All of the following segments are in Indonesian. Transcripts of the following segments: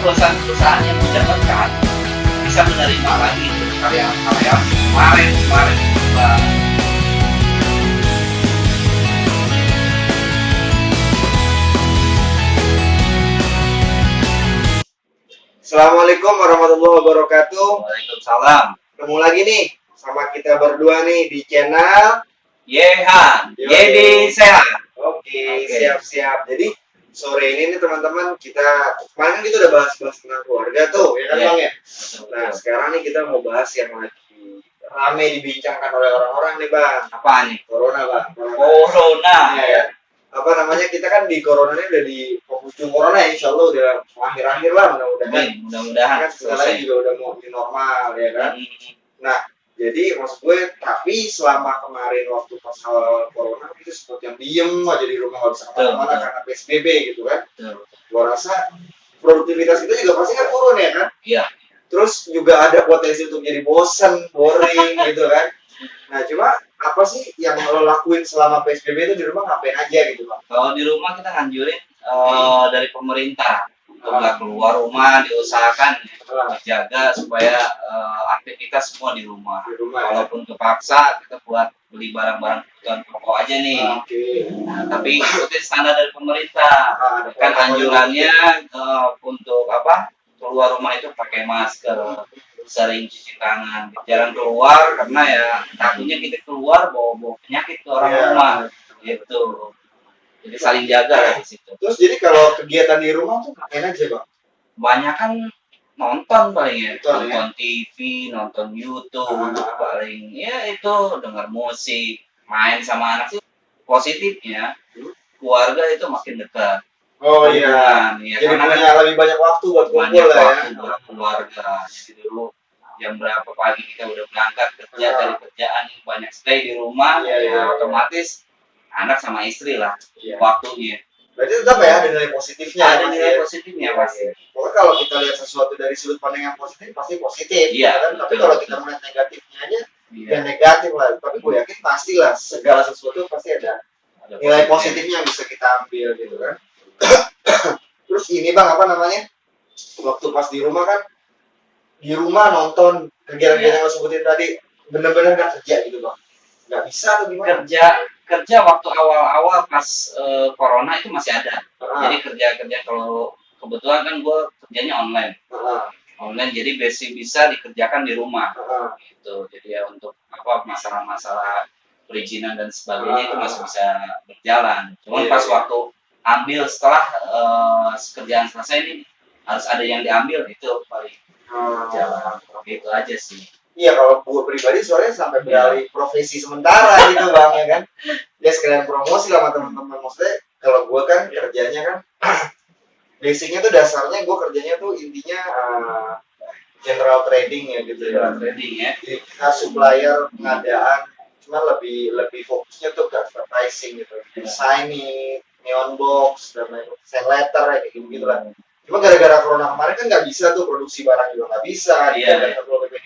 perusahaan-perusahaan yang menjabatkan bisa menerima lagi karyawan kemarin Bang. Assalamualaikum warahmatullahi wabarakatuh. Waalaikumsalam. Ketemu lagi nih sama kita berdua nih di channel Yehan, Yedi Sehat. Oke, siap-siap. Jadi sore ini nih teman-teman, kemarin kita udah bahas-bahas tentang keluarga tuh, ya kan Bang ya? Nah, sekarang nih kita mau bahas yang lagi rame dibincangkan oleh orang-orang nih Bang. Apa nih? Corona Bang. Corona. Ya. Apa namanya, kita kan di corona ini udah di penghujung corona ya, insya Allah udah akhir-akhir lah Mudah-mudahan. Kan sebenarnya juga udah mau di normal ya kan. Nah, jadi maksud gue, tapi selama kemarin waktu pas awal corona itu seperti yang diem aja di rumah, nggak bisa kemana-mana karena PSBB gitu kan. Gue rasa produktivitas kita juga pasti kan turun ya kan. Iya. Terus juga ada potensi untuk jadi bosen, boring gitu kan. Nah, cuma apa sih yang lo lakuin selama PSBB itu di rumah, ngapain aja gitu Bang? Kalau di rumah kita nganjurin dari pemerintah untuk nggak keluar rumah, diusahakan jaga supaya aktivitas semua di rumah. Walaupun kepaksa kita buat beli barang-barang kebutuhan pokok aja nih. Nah, tapi ikutin standar dari pemerintah. Kan anjurannya untuk keluar rumah itu pakai masker, sering cuci tangan, jarang keluar karena ya takutnya kita keluar bawa penyakit ke orang rumah gitu. Jadi saling jaga lah di situ. Terus jadi kalau kegiatan di rumah tuh ngapain aja Bang? Banyak kan nonton paling ya, nonton TV, nonton YouTube, paling ya itu dengar musik, main sama anak sih. Positifnya keluarga itu makin dekat. Oh iya. Ya, jadi punya lebih banyak waktu buat kumpul lah ya. Buat keluarga. Jadi dulu jam berapa pagi kita udah berangkat kerja dari kerjaan, banyak stay di rumah, otomatis anak sama istri lah waktunya. Berarti tetap ya ada nilai positifnya. Ada nilai positifnya pasti. Pokoknya kalau kita lihat sesuatu dari sudut pandang yang positif pasti positif. Iya. Kan? Tapi kalau kita melihat negatifnya aja, ya negatif lah. Tapi gue yakin pastilah segala sesuatu pasti ada nilai positifnya yang bisa kita ambil gitu kan. Terus ini Bang, apa namanya? Waktu pas di rumah kan, di rumah nonton kegiatan-kegiatan yang lo sebutin tadi, bener-bener gak kerja gitu Bang? Gak bisa atau gimana? Kerja waktu awal-awal pas corona itu masih ada. Jadi kerja kalau kebetulan kan gue kerjanya online. Online jadi bisa dikerjakan di rumah. Gitu. Jadi ya untuk masalah-masalah perizinan dan sebagainya itu masih bisa berjalan. Cuman pas waktu ambil setelah kerjaan selesai ini harus ada yang diambil, itu paling jalan. Gitu aja sih. Iya, kalau gue pribadi soalnya sampai beralih profesi sementara gitu Bang, ya kan. Ya sekalian promosi lah sama teman-teman. Maksudnya kalau gue kan kerjanya kan basicnya tuh dasarnya gue kerjanya tuh intinya general trading ya gitu ya. Trading ya. Jadi kita supplier pengadaan, cuma lebih fokusnya tuh ke advertising gitu. Designing, neon box dan lain-lain, send letter ya kayak gitu lah. Cuma gara-gara corona kemarin kan nggak bisa tuh, produksi barang juga nggak bisa, di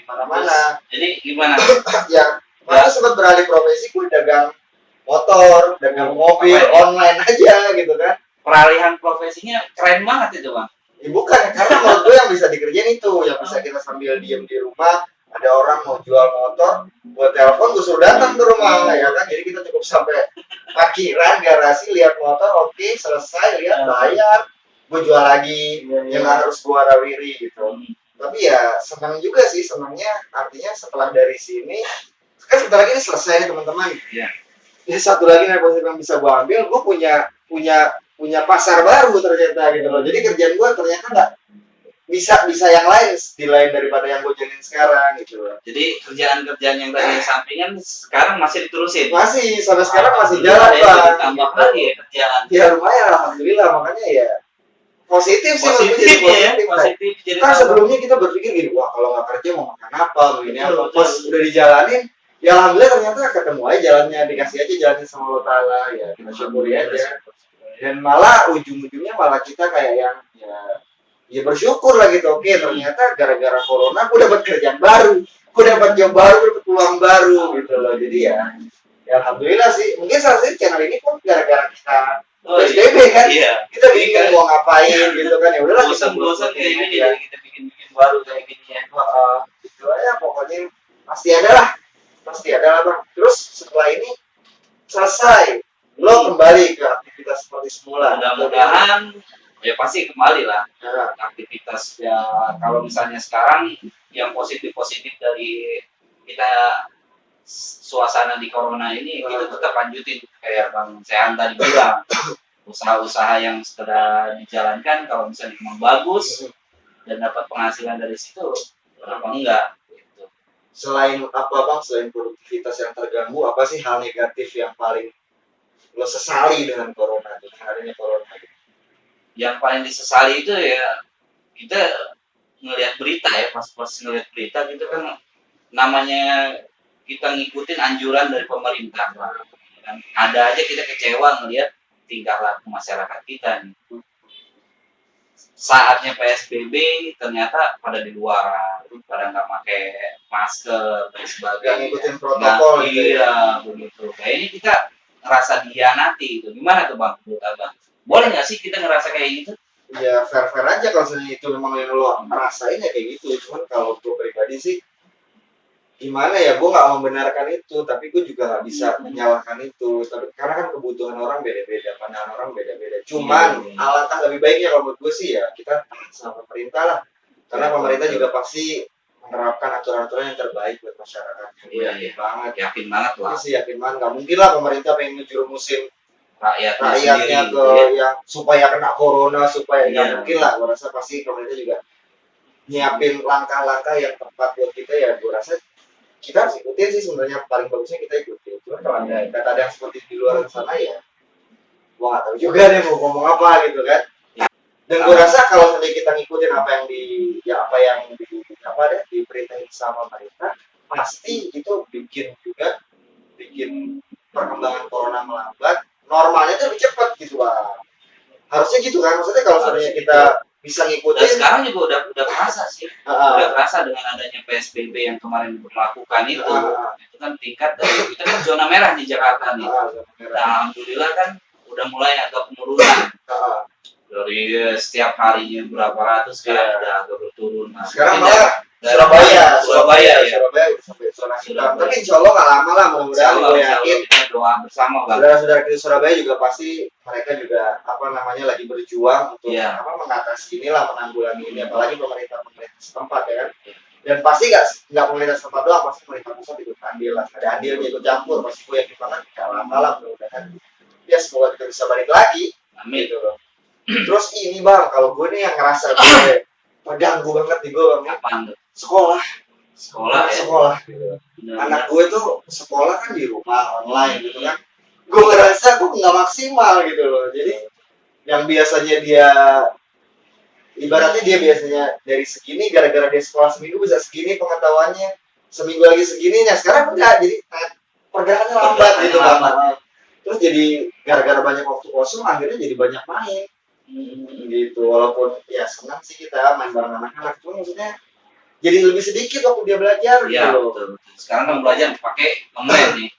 mana-mana. Jadi gimana? Ya, maka sempat beralih profesi, gue dagang motor, dagang mobil, online aja gitu kan. Peralihan profesinya keren banget itu Bang. Ya bukan, karena menurut gue yang bisa dikerjain itu, yang bisa kita sambil diem di rumah, ada orang mau jual motor, gue telepon, gue suruh datang ke rumah, ya kan. Jadi kita cukup sampai parkiran, garasi, lihat motor, oke, selesai, lihat, bayar, gue jual lagi, yang harus gue rawiri gitu. Tapi ya senang juga sih, senangnya artinya setelah dari sini, kan sebentar lagi ini selesai nih teman-teman. Ini satu lagi yang positif yang bisa gue ambil, gue punya pasar baru ternyata gitu loh. Jadi kerjaan gue ternyata nggak bisa yang lain di lain daripada yang gue jalanin sekarang gitu loh. Jadi kerjaan-kerjaan yang tadi sampingan sekarang masih diterusin? Masih, sampai sekarang masih jalan Pak. Tambah lagi ya kerjaan? Ya lumayan, alhamdulillah, makanya ya positif sih, positif. Kan sebelumnya kita berpikir gitu, wah kalau nggak kerja mau makan apa, begini apa. Pas udah dijalanin, ya alhamdulillah ternyata ketemu aja jalannya, dikasih aja jalannya sama Allah Ta'ala, ya kita syukuri aja. Dan malah ujung-ujungnya malah kita kayak yang ya bersyukur lah gitu. Oke, ternyata gara-gara corona gue dapat kerjaan baru, gue dapat job baru, dapat peluang baru gitu loh. Jadi ya alhamdulillah sih. Mungkin salah satu channel ini pun gara-gara kita Oh, PSBB kan, iya. kita bingung mau ngapain gitu kan, ya udahlah kita Bosan kayak bosan gini ya. jadi kita bikin baru kayak gini ya. Gitu ya pokoknya pasti ada lah bang. Terus setelah ini selesai, lo kembali ke aktivitas seperti semula. Mudah-mudahan ya pasti kembali lah Nah, aktivitas ya. Kalau misalnya sekarang yang positif dari kita suasana di corona ini kita tetap lanjutin kayak Bang Sehan tadi bilang, usaha-usaha yang sudah dijalankan kalau misalnya memang bagus dan dapat penghasilan dari situ, kenapa enggak gitu. selain apa bang, selain produktivitas yang terganggu, apa sih hal negatif yang paling lo sesali dengan corona, dengan adanya corona? Yang paling disesali itu ya kita ngelihat berita ya, pas ngelihat berita gitu kan, namanya kita ngikutin anjuran dari pemerintah kan, ada aja kita kecewa ngelihat tingkah laku masyarakat kita nih. Saatnya PSBB ternyata pada di luar, pada nggak pakai masker dan sebagainya. Ngikutin protokol nah, gitu ya. Iya begitu. Kayaknya kita ngerasa dihianati itu. Gimana tuh Bang? Menurut Abang? Boleh nggak sih kita ngerasa kayak gitu? Ya fair aja kalau misalnya itu memang yang lo rasain ya kayak gitu. Cuman kalau gue pribadi sih gimana ya, gue nggak membenarkan itu, tapi gue juga nggak bisa menyalahkan itu. Tapi karena kan kebutuhan orang beda-beda, pandangan orang beda-beda. Cuman alangkah lebih baiknya kalau menurut gue sih ya kita taat sama pemerintah lah, karena pemerintah juga pasti menerapkan aturan-aturan yang terbaik buat masyarakat. Gue yakin banget. Yakin banget lah. Gue sih yakin banget. Nggak mungkin lah pemerintah pengen ngerumusin rakyatnya sendiri, ke gitu ya. yang supaya kena corona, supaya nggak Iya. mungkin lah. Gue rasa pasti pemerintah juga nyiapin langkah-langkah yang tepat buat kita ya. Gue rasa kita harus ikutin sih, sebenarnya paling bagusnya kita ikutin. Cuma kalau ada yang seperti di luar sana ya gua nggak tahu juga deh mau ngomong apa gitu kan. Dan gue rasa kalau misalnya kita ngikutin apa yang diperintahin sama pemerintah, pasti itu bikin perkembangan corona melambat, normalnya itu lebih cepat gitu bang. Harusnya gitu kan, maksudnya kalau misalnya kita bisa ngikutin. Dan sekarang juga udah kerasa sih, udah kerasa dengan adanya PSBB yang kemarin diberlakukan itu kan tingkat dari kita kan zona merah di Jakarta nih. Nah, alhamdulillah kan udah mulai agak penurunan. Dari setiap harinya berapa ratus sekarang udah agak berturun. Nah, sekarang malah Surabaya udah sampai zona hitam. Tapi insya Allah nggak lama lah, mudah-mudahan gue yakin. Kita doa bersama bang. Saudara-saudara kita Surabaya juga pasti mereka juga lagi berjuang untuk mengatasi inilah, menanggulangi ini, apalagi pemerintah setempat ya kan. Dan pasti nggak pemerintah setempat doang, pasti pemerintah pusat ikut andil lah, ada andilnya ikut campur, pasti gue yakin banget nggak lama lah mudah-mudahan. Ya semoga kita bisa balik lagi. Amin. Gitu loh. Terus ini bang, kalau gue nih yang ngerasa gue terganggu banget nih gue bang. Apaan tuh? Sekolah gitu. Anak gue tuh sekolah kan di rumah online gitu kan, gue ngerasa gue nggak maksimal gitu loh. Jadi yang biasanya dia ibaratnya dia biasanya dari segini, gara-gara dia sekolah seminggu bisa segini pengetahuannya, seminggu lagi segini, nah sekarang enggak, jadi pergerakannya lambat gitu kan. Terus jadi gara-gara banyak waktu kosong akhirnya jadi banyak main gitu. Walaupun ya senang sih kita main bareng anak-anak, cuma maksudnya jadi lebih sedikit waktu dia belajar gitu loh. Betul. Sekarang kan belajar pakai online nih.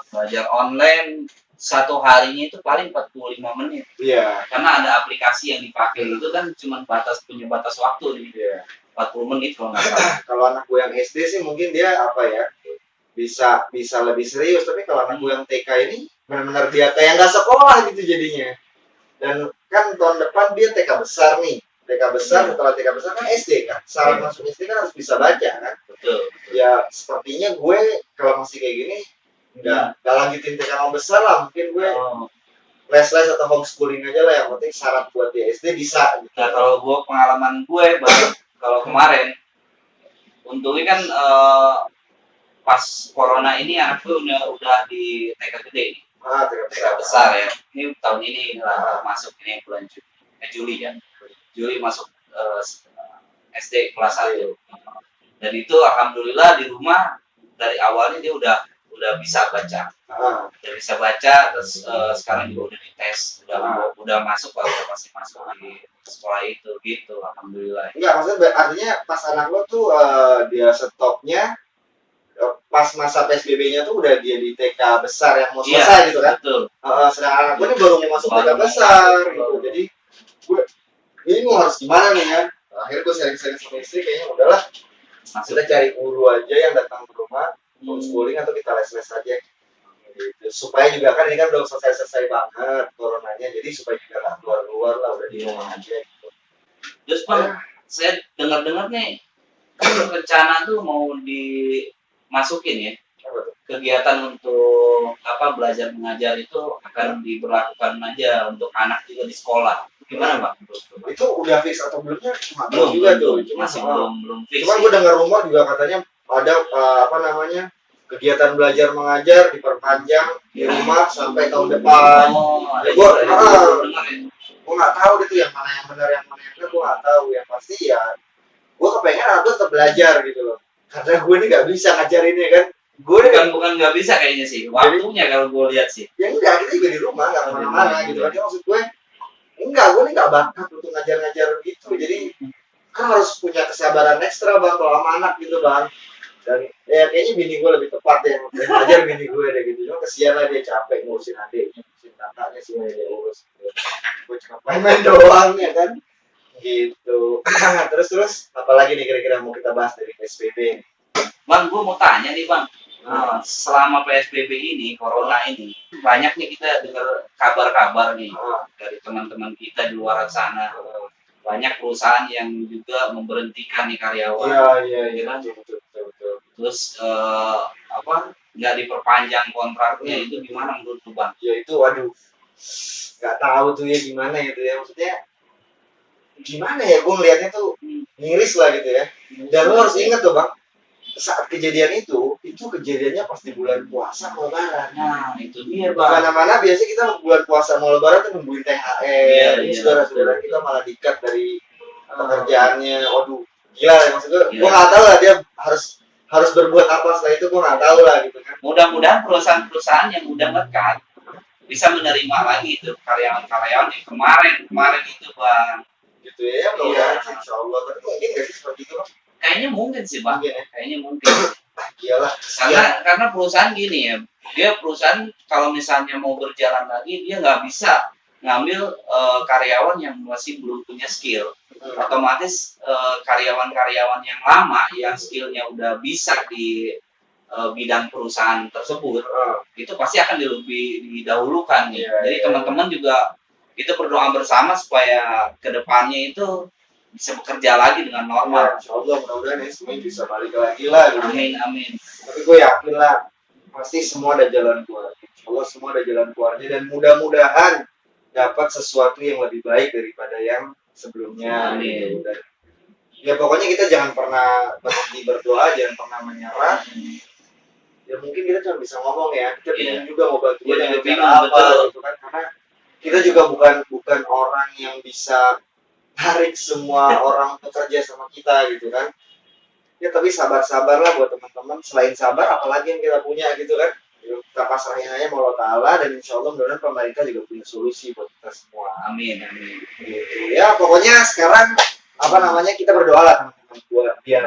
Belajar online satu harinya itu paling 45 menit. Iya. Karena ada aplikasi yang dipakai itu kan cuma punya batas waktu nih. Iya. 40 menit kalau nggak salah. Kalau anak gue yang SD sih mungkin dia bisa lebih serius, tapi kalau anak gue yang TK ini benar-benar dia kayak nggak sekolah gitu jadinya. Dan kan tahun depan dia TK besar nih. TK besar, setelah TK besar kan SD kan. Syarat masuk SD kan harus bisa baca kan. Betul. Ya sepertinya gue kalau masih kayak gini nggak lanjutin TK yang besar lah. Mungkin gue les-les atau homeschooling aja lah. Yang penting syarat buat di SD bisa gitu. Nah kalau gue pengalaman gue kalau kemarin untungnya kan pas corona ini anak gue udah di TK gede nih. TK besar ya. Ini tahun ini masuk ini bulan Juli ya. Juli masuk SD kelas 1. Dan itu alhamdulillah di rumah dari awalnya dia udah bisa baca. Udah bisa baca, terus sekarang juga udah dites, udah masuk lah, udah pasti masuk di sekolah itu gitu, alhamdulillah. Enggak, maksudnya artinya pas anak lo tuh dia stopnya pas masa PSBB-nya tuh udah dia di TK besar yang mau Iya, selesai gitu kan. betul. Sedangkan anak gue ini baru mau masuk TK besar gitu. Jadi gue bingung harus gimana nih kan. Akhirnya gue sharing-sharing sama istri, kayaknya udahlah kita cari guru aja yang datang ke rumah homeschooling atau kita les-les aja gitu. Supaya juga kan ini kan belum selesai banget coronanya, jadi supaya juga nggak keluar-keluar lah, udah di rumah aja gitu. Terus Bang, saya dengar-dengar nih kan rencana tuh mau dimasukin ya Apa tuh? kegiatan untuk belajar mengajar itu akan diberlakukan aja untuk anak juga di sekolah. Gimana Bang? Itu udah fix atau belumnya? Nggak tahu Belum juga tuh. masih belum fix. Cuman gue dengar rumor juga katanya ada kegiatan belajar mengajar diperpanjang di rumah sampai tahun depan. ada Gua juga ya. Dengar ya. Gue nggak tahu itu yang mana yang benar yang mana yang enggak, gue nggak tahu. Yang pasti ya gue kepengen anak gue tetap belajar gitu loh. Karena gue ini nggak bisa ngajarinnya kan. Gue ini Bukan nggak bisa kayaknya sih. Waktunya kalau gue lihat sih. ya enggak, kita juga di rumah nggak kemana-mana gitu kan. Jadi maksud gue gue ini nggak bakat untuk ngajar-ngajar gitu. Jadi kan harus punya kesabaran ekstra bang kalau sama anak gitu bang. Dan ya kayaknya bini gue lebih tepat ya ngajar bini gue deh gitu. Cuma kesian lah dia capek ngurusin adiknya, ngurusin kakaknya sih dia urus gitu. Gue cuma main doang ya kan gitu. terus apalagi nih kira-kira mau kita bahas dari PSBB? Bang, gue mau tanya nih Bang. Selama PSBB ini, Corona ini, banyak nih kita dengar kabar-kabar nih dari teman-teman kita di luar sana. Banyak perusahaan yang juga memberhentikan nih karyawan. Iya, kan? betul. Terus nggak diperpanjang kontraknya, itu gimana menurut lu Bang? Ya itu waduh, nggak tahu tuh ya gimana gitu ya, maksudnya gimana ya, gue ngeliatnya tuh miris lah gitu ya. Dan lo harus ingat tuh bang, saat kejadian itu kejadiannya pas di bulan puasa mau lebaran. Nah itu dia Bang. Mana-mana biasanya kita bulan puasa mau lebaran tuh nungguin THR. Ini saudara-saudara kita malah dikat dari pekerjaannya. Waduh, gila ya maksudnya. Gue nggak tahu lah dia harus berbuat apa setelah itu, gue nggak tahu lah gitu kan. Mudah-mudahan perusahaan-perusahaan yang udah ngekat bisa menerima lagi itu karyawan-karyawan yang kemarin itu Bang. Gitu ya, mudah-mudahan insya Allah. Tapi mungkin nggak sih seperti itu bang? Kayaknya mungkin sih Bang. Kayaknya mungkin. Iyalah. Karena perusahaan gini ya, dia perusahaan kalau misalnya mau berjalan lagi dia nggak bisa ngambil karyawan yang masih belum punya skill. Otomatis karyawan-karyawan yang lama yang skillnya udah bisa di bidang perusahaan tersebut itu pasti akan lebih didahulukan nih. Jadi teman-teman juga kita berdoa bersama supaya kedepannya itu bisa bekerja lagi dengan normal. Insya Allah mudah-mudahan ya semuanya bisa balik lagi lah. Gitu. Amin. Tapi gue yakin lah pasti semua ada jalan keluar. Insya Allah semua ada jalan keluarnya dan mudah-mudahan dapat sesuatu yang lebih baik daripada yang sebelumnya. Amin. Gitu. Ya pokoknya kita jangan pernah berhenti berdoa, jangan pernah menyerah. Ya mungkin kita cuma bisa ngomong ya, kita bingung juga mau bantu dengan cara apa gitu kan, karena kita juga bukan orang yang bisa tarik semua orang bekerja sama kita gitu kan. Ya tapi sabar-sabarlah buat teman-teman. Selain sabar apalagi yang kita punya gitu kan. Kita pasrahin aja sama Allah Ta'ala dan insya Allah mudah-mudahan pemerintah juga punya solusi buat kita semua. Amin. Gitu. Ya pokoknya sekarang kita berdoa lah teman-teman buat biar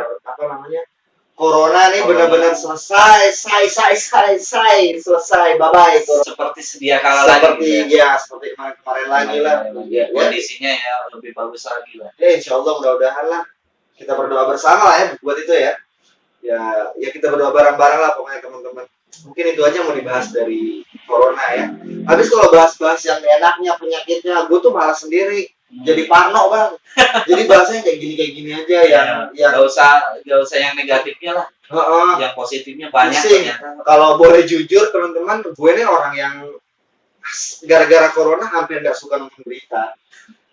Corona nih benar-benar selesai, bye-bye. Seperti sedia kala lagi. Seperti kemarin lagi lah. Kondisinya ya lebih bagus lagi lah. Ya insya Allah mudah-mudahan lah. Kita berdoa bersama lah ya buat itu ya. Ya kita berdoa bareng-bareng lah pokoknya teman-teman. Mungkin itu aja mau dibahas dari Corona ya. Habis kalau bahas-bahas yang enaknya, penyakitnya, gue tuh malas sendiri. Jadi parno bang. Jadi bahasanya kayak gini aja yang nggak usah yang negatifnya lah. Yang positifnya banyak ternyata. Kalau boleh jujur teman-teman, gue ini orang yang gara-gara Corona hampir nggak suka nonton berita.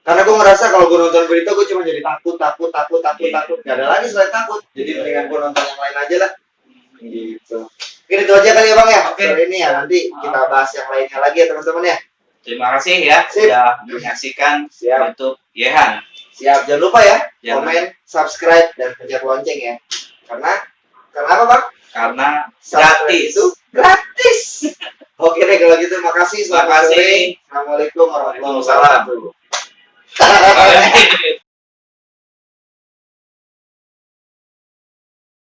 Karena gue ngerasa kalau gue nonton berita gue cuma jadi takut. Gak ada lagi selain takut. Jadi mendingan gue nonton yang lain aja lah. Gitu. Mungkin itu aja kali ya bang ya. Sore ini ya nanti kita bahas yang lainnya lagi ya teman-teman ya. Terima kasih ya sudah menyaksikan YouTube Yehan. Siap, jangan lupa ya komen, subscribe dan pencet lonceng ya. Karena apa bang? Karena gratis. Itu gratis. Oke deh kalau gitu, makasih. Selamat sore. Assalamualaikum warahmatullahi wabarakatuh.